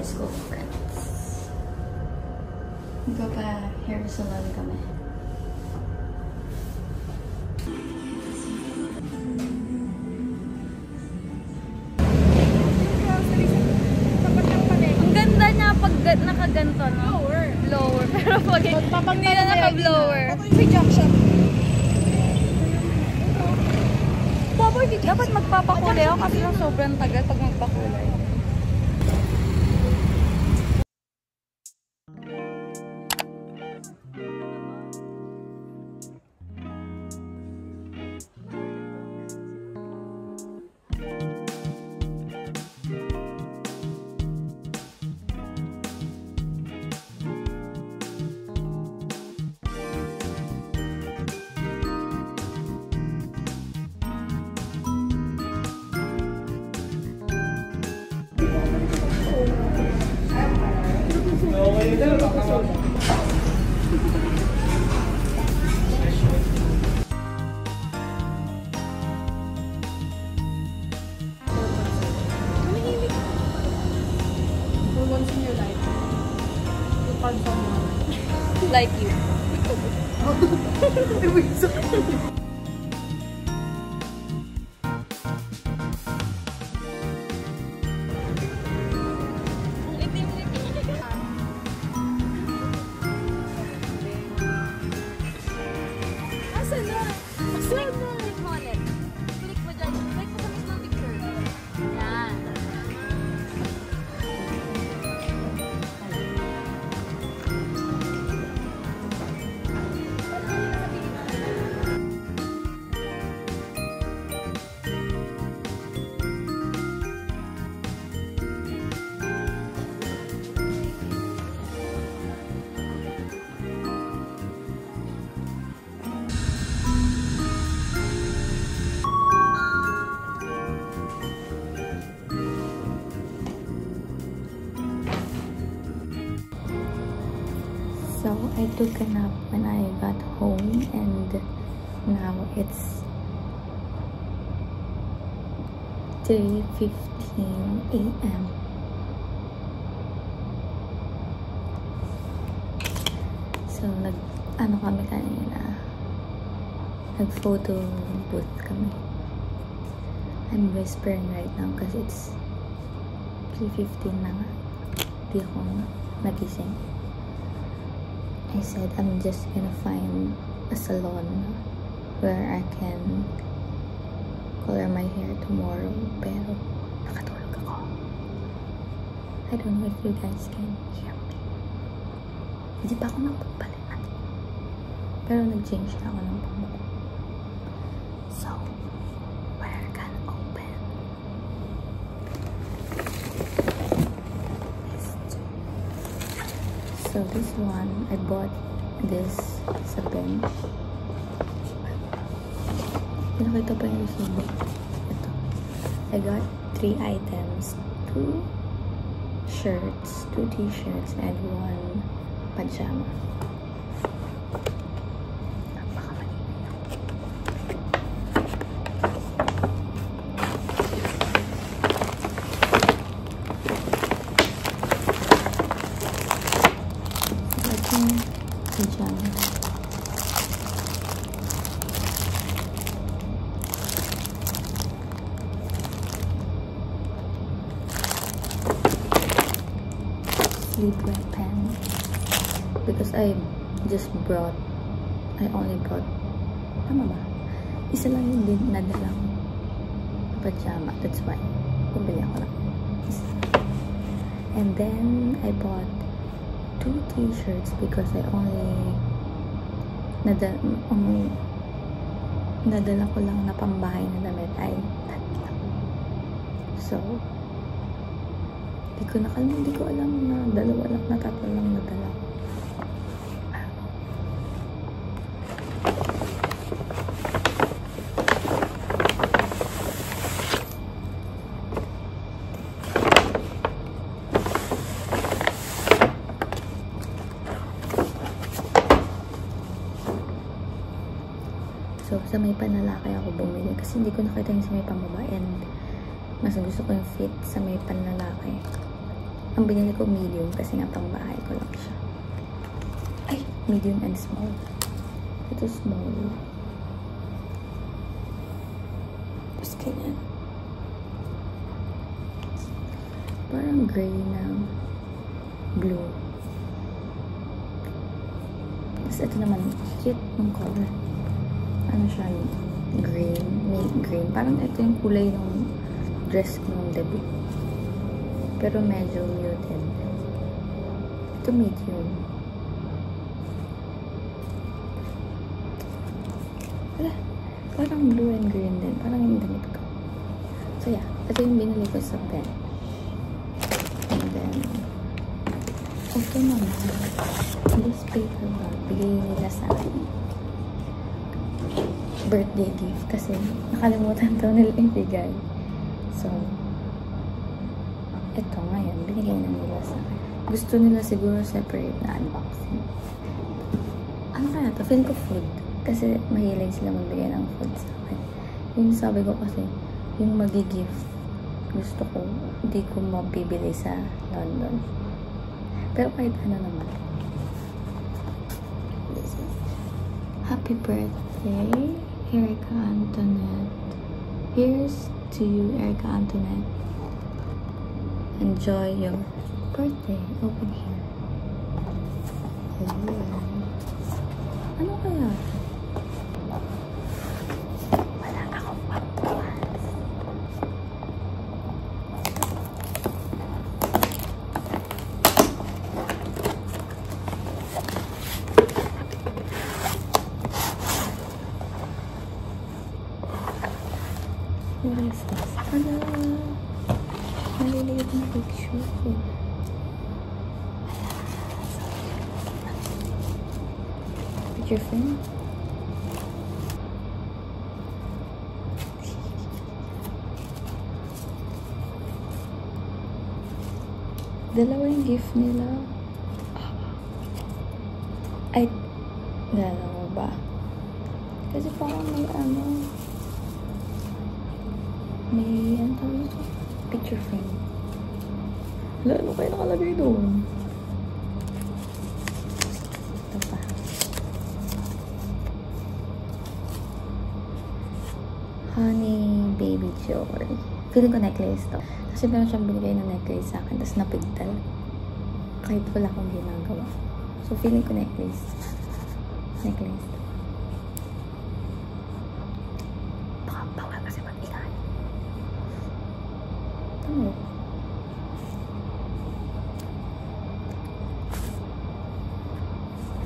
Let's go, friends. Magpapa-hair salon kami. Ang ganda niya pag nakaganto, no? Lower. Pero pag hindi na naka-blower. May junction. Dapat magpapakulay ako kasi lang sobrang tagal pag magpakulay. Once in your life, you find someone Like you. Asan na? Click mo ulit. Click mo dyan. Click mo sa mismong picture. Yan. So I took a nap when I got home, and now it's 3:15 a.m. So nag-ano kami kanina, nag-photo booth kami. I'm whispering right now kasi it's 3:15 na nga. Di ako nagising. I said I'm just gonna find a salon where I can color my hair tomorrow, pero nakatulog ako. I don't know if you guys can hear me. Hindi pa ako nakapagpalitan, pero nag-change na ako ng buhok. So we're gonna open this. So this one, I bought this sa bench. Pinakita pa yung resibo. Ito. I got 3 items. 2 shirts, 2 t-shirts, and 1 pajama. Sleepwear pants because I only brought tama ba? Isa lang yung din nadalang pajama, that's why pumili ako lang isa. And then I bought 2 t-shirts because I only nadala ko lang na pambahay na damit ay 3. So hindi ko alam na 2 lang na 3 lang nadala. So, sa may panlalaki ako bumili kasi hindi ko nakita yung sa may pambaba, and mas gusto ko yung fit sa may panlalaki. Ang binili ko medium kasi nga pang bahay ko lang siya. Ay, medium and small. Ito small. Tapos ganyan. Parang gray na blue. Tapos ito naman, cute yung color. Ano siya, green, mint green. Parang ito yung kulay ng dress ko nung debut. Pero medyo muted. Ito medium. Wala. Parang blue and green din. Parang yung damit ko. So yeah, ito yung binili ko sa pen. And then, ito naman. This paper bag, bigay nila sa akin. Birthday gift kasi nakalimutan daw nila ibigay. So, ito ngayon, binigay na nila sa akin. Gusto nila siguro separate na unboxing. Ano kaya to? Feel ko food. Kasi mahilig sila magbigay ng food sa akin. Yung sabi ko kasi, yung magi-gift, gusto ko, hindi ko mabibili sa London. Pero kahit ano naman. This is happy birthday, Erica Antoinette. Here's to you, Erica Antoinette. Enjoy your birthday. Open here. Ano kaya? Wala akong pampuas. What is this? Hello! Maliliit na picture ko. Picture frame? Dalawa yung gift nila. Ay, dalawa ba? Kasi parang may ano, tawag ito? Picture frame. Wala, ano kayo nakalagay doon? Ito pa. Honey Baby Joy. Feeling ko necklace to. Kasi meron siyang binigay na necklace sa akin, tapos napigtal. Kahit wala akong ginagawa. So, feeling ko necklace. Necklace. Baka bawal kasi mag-ingay. Ito.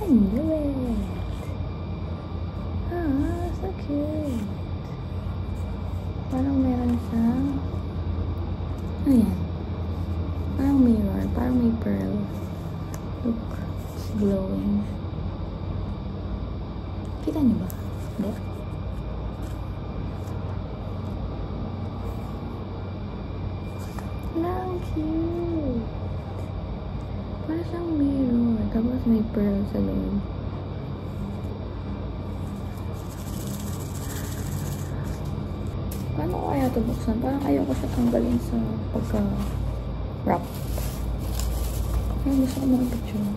I knew it. Ah, so cute. Parang meron siyang ano yan? Parang mirror. Parang may pearl. Look. It's glowing. Kita niyo ba? Hindi. Ang cute. Parang siyang mirror. Tapos may pearl sa loob. Paano ko kaya ito buksan? Parang ayoko siya tanggalin sa pagka-wrap. Parang gusto ko mag-picture.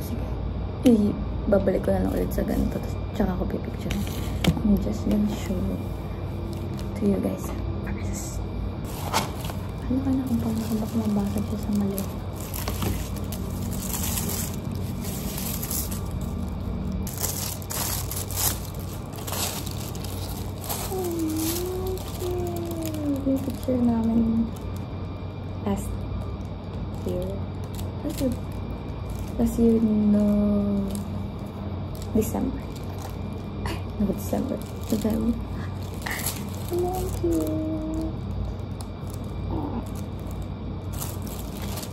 Sige. Babalik ko na lang ulit sa ganito. Tsaka ko pipicture. I'm just gonna show it to you guys. Ano ka na kung paano baka mabasag siya sa mali? Yung picture namin last year. Last year no December. Ay, no December. November. Thank you.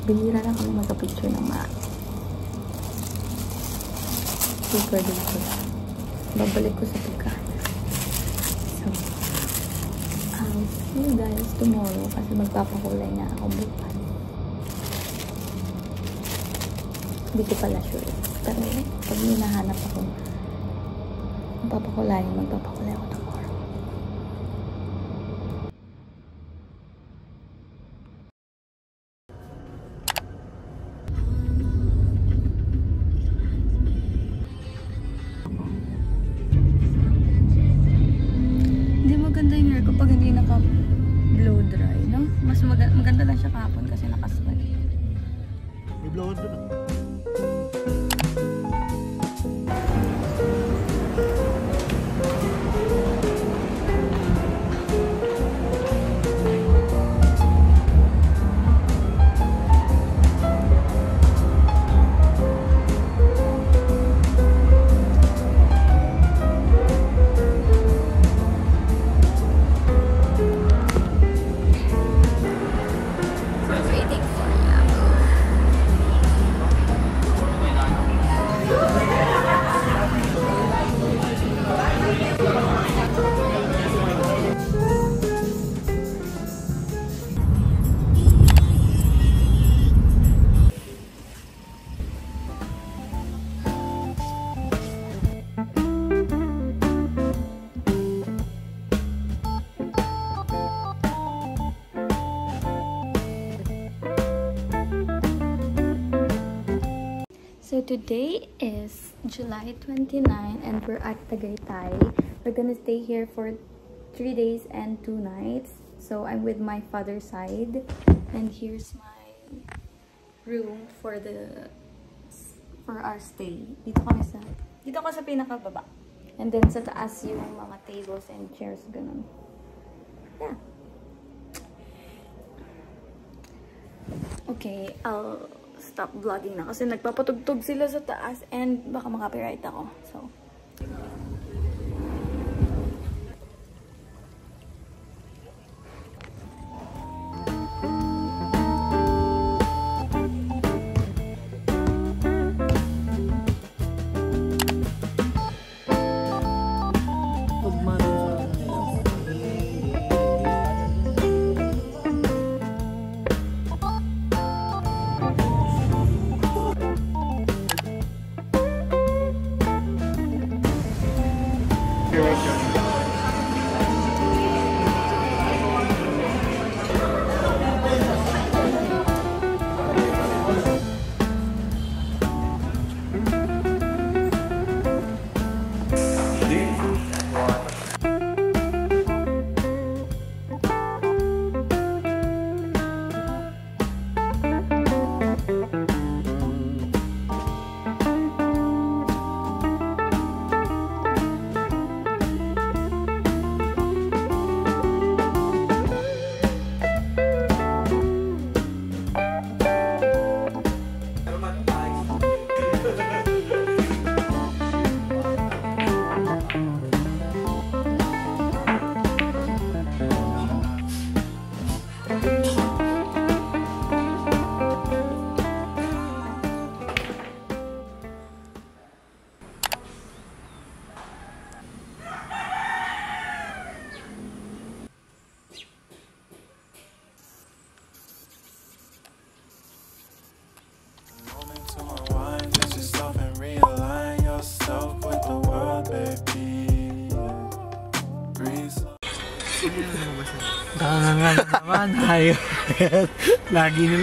Binira na kami magka-picture ng mga super dito. Babalik ko sa pagkain. So, I'll see you guys tomorrow kasi magpapakulay na ako bukas. Hindi ko pala sure. Pero pag hinahanap ako, magpapakulay ako tomorrow. maganda yung hair ko pag hindi naka-blow dry, no? Mas maganda lang siya kahapon kasi nakaswell. May blower doon ah. So today is July 29 and we're at Tagaytay. We're gonna stay here for 3 days and 2 nights. So I'm with my father's side and here's my room for our stay. Dito ko sa pinakababa. And then sa taas yung mga tables and chairs ganun. Yeah. Okay, I'll stop vlogging na kasi nagpapatugtog sila sa taas and baka makapiright ako. So, Naman, hayo. Lagi nila.